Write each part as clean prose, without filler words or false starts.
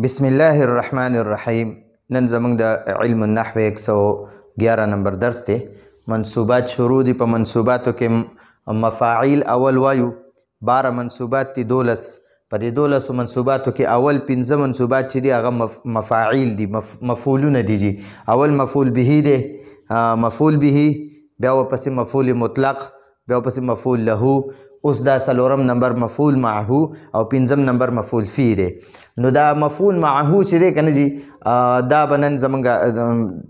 بسم الله الرحمن الرحیم. نن زمونږ د علم النحو 111 نمبر درس دی. منصوبات شروع دي. په منصوباتو کې مفاعیل اول وایو. 12 منصوبات دي، 12. په دې 12 منصوباتو کې اول 15 منصوبات چې دي هغه مفاعیل دي، مفعولونه دي. اول مفعول به دی، مفعول به، بیا ورپسې مفعول مطلق، بیا ورپسې مفعول له. اوس دا څلورم نمبر مفعول معه او پنځم نمبر مفعول فی دی. نو دا مفعول معه چې دی کنه جی، دا به نن زمونږ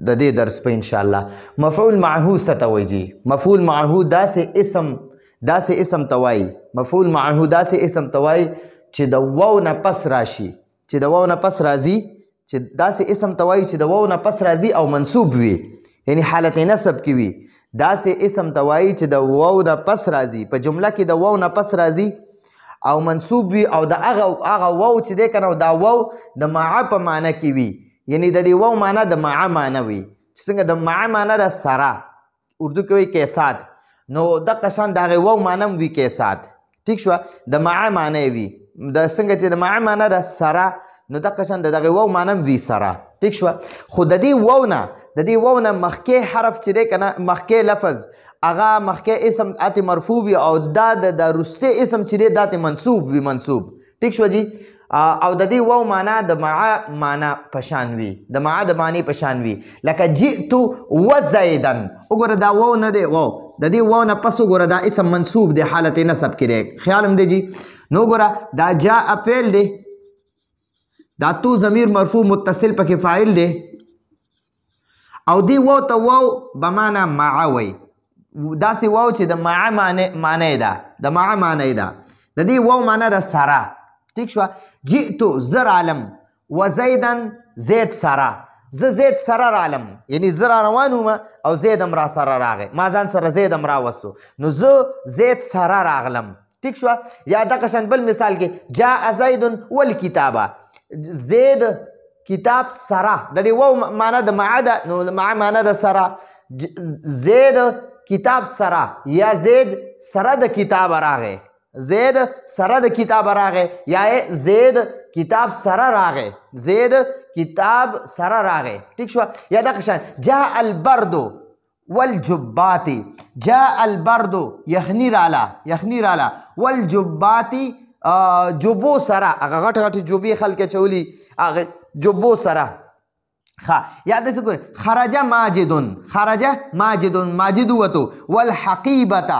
د دې درس په انشاءالله. مفعول معه څه ته وایي جی؟ مفعول معه داسې اسم ته وایي. مفعول معه داسې اسم ته وایي چې د واو نه پس راشي، چې د واو نه پس راځي، چې داسې اسم ته وایي چې د واو نه پس راځي او منصوب وي، یعنی حالت نصب کې وي. داسې اسم ته وایي چې د واو نه پس راځي، په جمله کې د واو نه پس راځي او منصوب وي، او د هغه واو چې دی کنه دا واو د مع په معنی کې وي، یعنی د دې واو معنی د مع معنی وي. چې څنګه د مع معنی د سره اردو کې وایي کیسات، نو دغه شان د هغې واو معنی هم وي کیسات. ټیک شوه؟ د مع معنی وي، د څنګه چې د مع معنی د سره، نو دغه شان د دغې واو معنی هم وي سره. ټیک شوه؟ خو د دې واو نه مخکې حرف چې دی که نه، مخکې لفظ هغه مخکې اسم اتې مرفوع وي، او دا د وروستی اسم چې دی دا ته منصوب وي، منصوب. ټیک شوه جي؟ او د دې واو معنا د مع معنا په شان وي، د مع د معنی په شان وي. لکه جئت وزیدن، وګوره دا واو نه دی، واو د دې واو نه پس وګوره دا اسم منصوب دی، حالت نصب کې دی. خیال هم دی جي؟ نو وګوره دا جاء فعل دی، دا تو ضمیر مرفوع متصل پکې فاعل دی، او دی واو ته واو بمعنی مع وی. داسې واو چې د مع معنی ده، د مع معنی ده، د دې واو معنی ده سره. ټیک شوه؟ جئتو زه رالم، وزیدن زید سره، زه زید سره رالم، یعنی زه را روان وم او زید هم را سره راغی، ما ځان سره زید هم راوستو، نو زه زید سره راغلم. ټیک شوه؟ یا دغه شان بل مثال کې جاء زید والکتابه، زید کتاب سره، د دې واو معنی د مع ده، نو مع معنی د سره. زید کتاب سره، یا زید سره د کتاب راغی، زید سره د کتاب راغی، یا زید کتاب سره راغی، زید کتاب سره راغی. ټیک شوه؟ یا دغه شان جاء البرد والجبات، جاء البرد یخنی راله، والجبات جوبو سره، هغه غټ غټ جوبې خلک اچولي، هغه جوبو سره. یا داسې ګورئ خرج ماجدون، ماجد ووتو، والحقیبته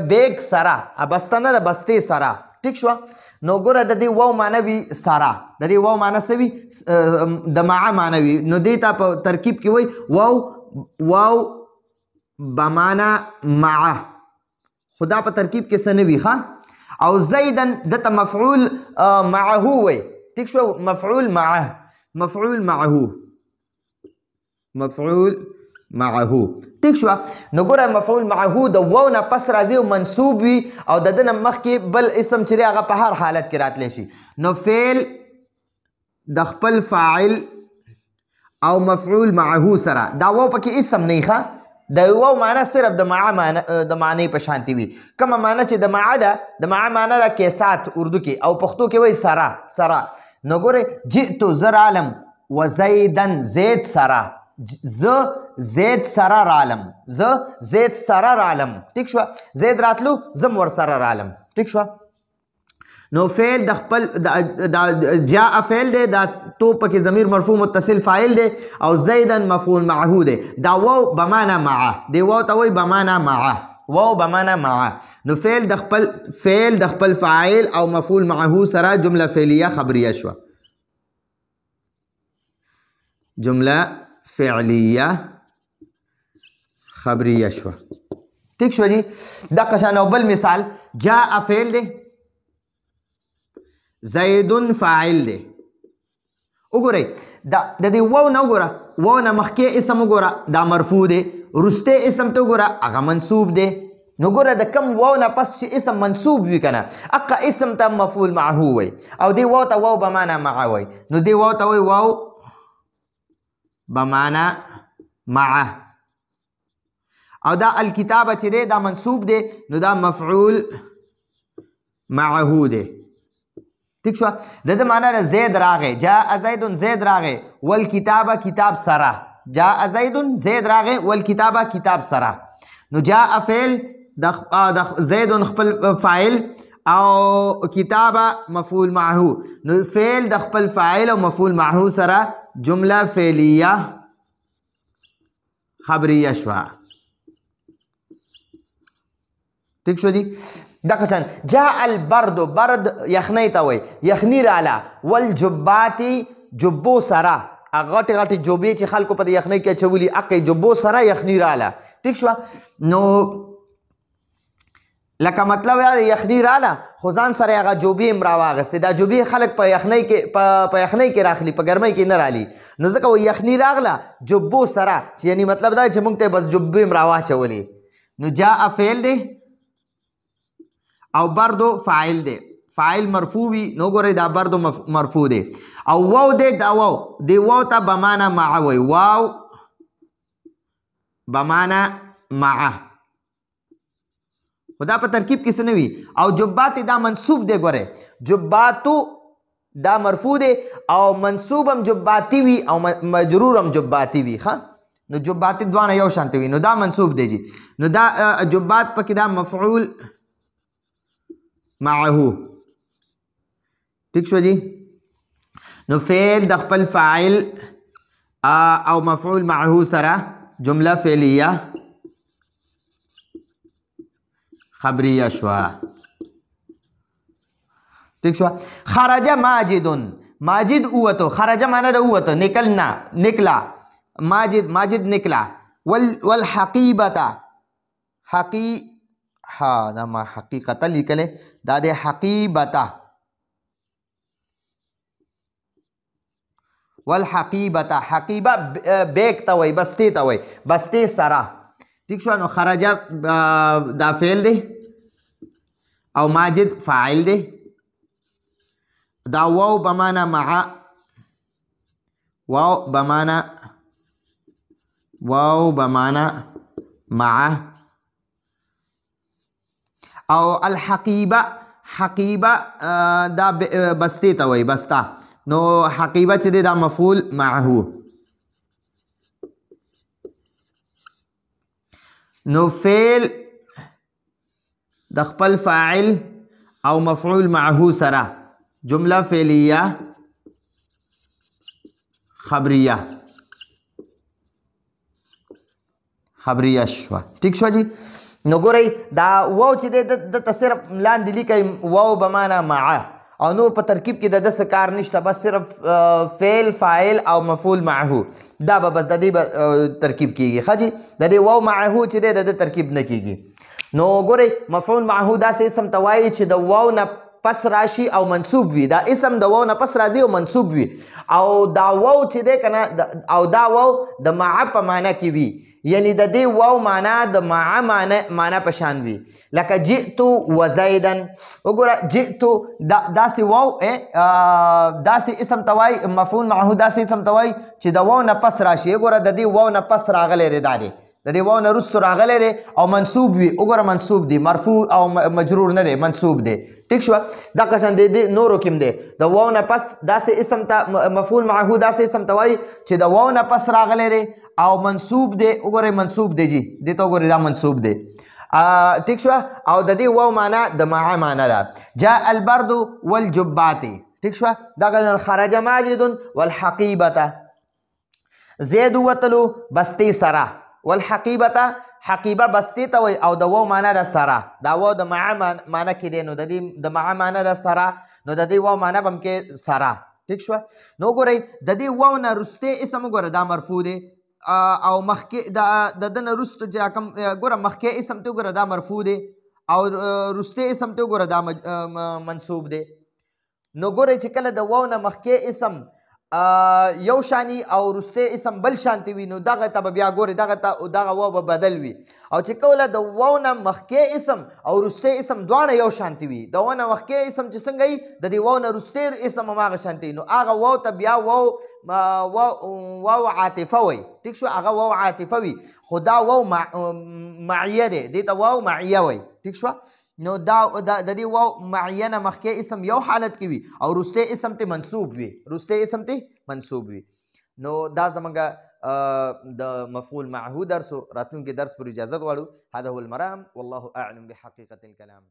بیگ سره، بسته نه ده بستې سره. ټیک شوه؟ نو ګوره د دې واو معنی وي سره، د دې واو معنی څه وي؟ د مع معنی وي. نو دې ته په ترکیب کې وایي واو بمعنی مع، خو دا په ترکیب کې څه نه وي. ښه؟ او زیدن دته مفعول معه وی. ټیک شو؟ مفعول معه، مفعول معه. ټیک شو؟ نو ګوره مفعول معه د واو نه پس راځي او منصوب وي، او د ده نه مخکې بل اسم چې دی هغه په هر حالت کې راتلی شي. نو فعل د خپل فاعل او مفعول معه سره، دا واو پکې اسم نه ښه، د واو معنی صرف د معنی په شانتي وي. کومه معنی چې د مع ده، د مع معنی ده کیسات اردو کې، او پښتو کې وایي سره. نو ګورئ جئتو زه رالم، وزیدن زید سره، زه زید سره رالم، زه زید سره رالم. ټیک شوه؟ زید راتلو زه م ورسره رالم. ټیک شوه؟ نو فعل د خپل جاء فعل دی، دا تو پکې ضمیر مرفوع متصل فاعل دی، او زیدن مفعول معه دی. دا واو بمعنی مع، دی واو ته وایي بمعنی مع، واو بمعنی مع. نو فعل د خپل فاعل او مفعول معه سره جمله فعلیه خبریه شوه، جمله فعلیه خبریه شوه. ټیک شوه جی؟ دغه شان او بل مثال جاء فعل دی، زیدن فاعل دی. وګورئ د دې واو نه، وګوره واو نه مخکې اسم وګوره دا مرفوع دی، وروستی اسم ته وګوره هغه منصوب دی. نو ګوره د کم واو نه پس چې اسم منصوب وي که نه، هغه اسم ته مفعول معه وی، او دې واو ته واو بمعنی مع وی. نو دې واو ته وایي واو بمعنی مع، او دا الکتابه چې دی دا منصوب دی، نو دا مفعول معه دی. ٹھیک شو د د معنا د زید راغی جاء زید زید راغی والکتاب کتاب سره جاء زید زید راغی والکتاب کتاب سره نو جاء فعل د زید خپل فاعل او کتاب مفعول معه نو فعل د خپل فاعل او مفعول معه سره جمله فعلیه خبریه شوه ٹھیک شو دی دغه شان جاء البرد برد یخنی ته وایي یخني راله والجبات جبو سره غټې غټې جوبې چې خلکو په د یخنۍ کې اچولي هغې جبو سره یخني راله ټیک شوه نو لکه مطلب یا یخني راله خو ځان سره هغه جوبې هم راواغستې دا جوبې خلک په یخنۍ کې راخلي په ګرمۍ کې نه رالي نو ځکه وایي یخني راغله جبو سره چې یعنی مطلب دا چې موږ ته بس جوبې هم راواچولې نو جاء فعل دی او بردو فاعل دی فاعل مرفوع وي نو ګورئ دا بردو مرفوع دی او واو دی دا واو دی واو ته بمعنه مع وایي واو بمعنه مع خو دا په ترکیب کې څه نه وي او جبات دا منصوب دی ګورئ جباتو دا مرفوع دی او منصوب هم جباتی وي او مجرور هم جباتی وي ښه نو جباتی دوانه یو شانته وي نو دا منصوب دی جی نو دا جبات پکې دا مفعول معه ٹھیک شو جی نو فعل د خپل فاعل او مفعول معه سره جمله فعلیه خبریه شوه ٹھیک شو خرج ماجد ماجد اوتو خرج معنی د اوتو نکلا ماجد نکلا والحقیبت ها دا ما حقیقتا لیکلے دا دے حقیبتا والحقیبتا حقیبہ بیک تا وی بستے تا وی بستے سرا ٹھیک شو نو خرج دا فعل دے او ماجد فاعل دے دا واو بمانا مع واو بمانا مع او الحقیبه دا بستی ته وایي بسته نو حقیبه چې دی دا مفعول معه نو فعل د خپل فاعل او مفعول معه سره جمله فعلیه خبریه شوه ټیک شوه جی نو ګورئ دا واو چې دی دته صرف لاندې لیکئ واو بمعنه مع او نور په ترکیب کې د ده څه کار نشته بس صرف فعل فاعل او مفعول معه دا به بس د دې ترکیب کیږي ښه جي د دې واو معه چې دی د ده ترکیب نه کیږي نو ګورئ مفعول معه داسې اسم ته وایي چې د واو نه پس راشي او منصوب وي دا اسم د واو نه پس راځي او منصوب وي او دا واو چې دی که نه او دا واو د مع په معنی کې وي یعنی د دې واو معنا د مع معنا په شان وي لکه جئت وزیدا وګوره جئت داسې واو داسې اسم ته وایي مفعول معه داسې اسم ته وایي چې د واو نه پس راشي وګوره د دې واو نه پس راغلی دی دا دی د دې واو نه وروستو راغلی دی او منصوب وي وګوره منصوب دی مرفوع او مجرور نه دی منصوب دی ٹھیک شوه دغه شان دی نورو کې هم دی د واو نه پس داسې اسم ته مفعول معه داسې اسم ته وایي چې د واو نه پس راغلی دی او منصوب دی وګورئ منصوب دی جی دې ته وګورئ دا منصوب دی ٹھیک شوه او د دې واو معنا د مع معنا ده جاء البرد والجبات ٹھیک شوه دغه خرج ماجد والحقیبة زید وتلو بستی سره والحقیبة حقیبه بستی ته وایي او د واو معنا ده سره دا واو د مع معنا کې دی نو د دې د مع معنا ده سره نو د دې واو معنا به هم کې سره ٹھیک شوه نو ګورئ د دې واو نه وروستی اسم وګوره دا مرفوع دی او مخکې د ده نه وروسته چې کوم ګوره مخکې اسم ته وګوره دا مرفوع دی او وروستی اسم ته وګوره دا منصوب دی نو ګورئ چې کله د واو نه مخکې اسم یو شانی او وروستی اسم بل شانتی وي نو دغه ته به بیا ګورئ دغه واو به بدل وي او چې کله د واو نه مخکې اسم او وروستی اسم دواړه یو شانتی وي د واو نه مخکې اسم چې څنګه وي د دې واو نه وروستی اسم هماغه شانتی نو هغه واو ته بیا واو عاطفه وي ټیک شو هغه واو عاطفه وي خو دا واو معیه دی دې ته واو معیه وي ټیک شوه نو دا د دې واو معینه مخکې اسم یو حالت کې وي او وروستی اسم ته منصوب وي، وروستی اسم ته منصوب وي. نو دا زمونږ د مفعول معه درس راتلونکي درس پر اجازت غواړو. هذا هو المرام والله اعلم بحقیقة الكلام.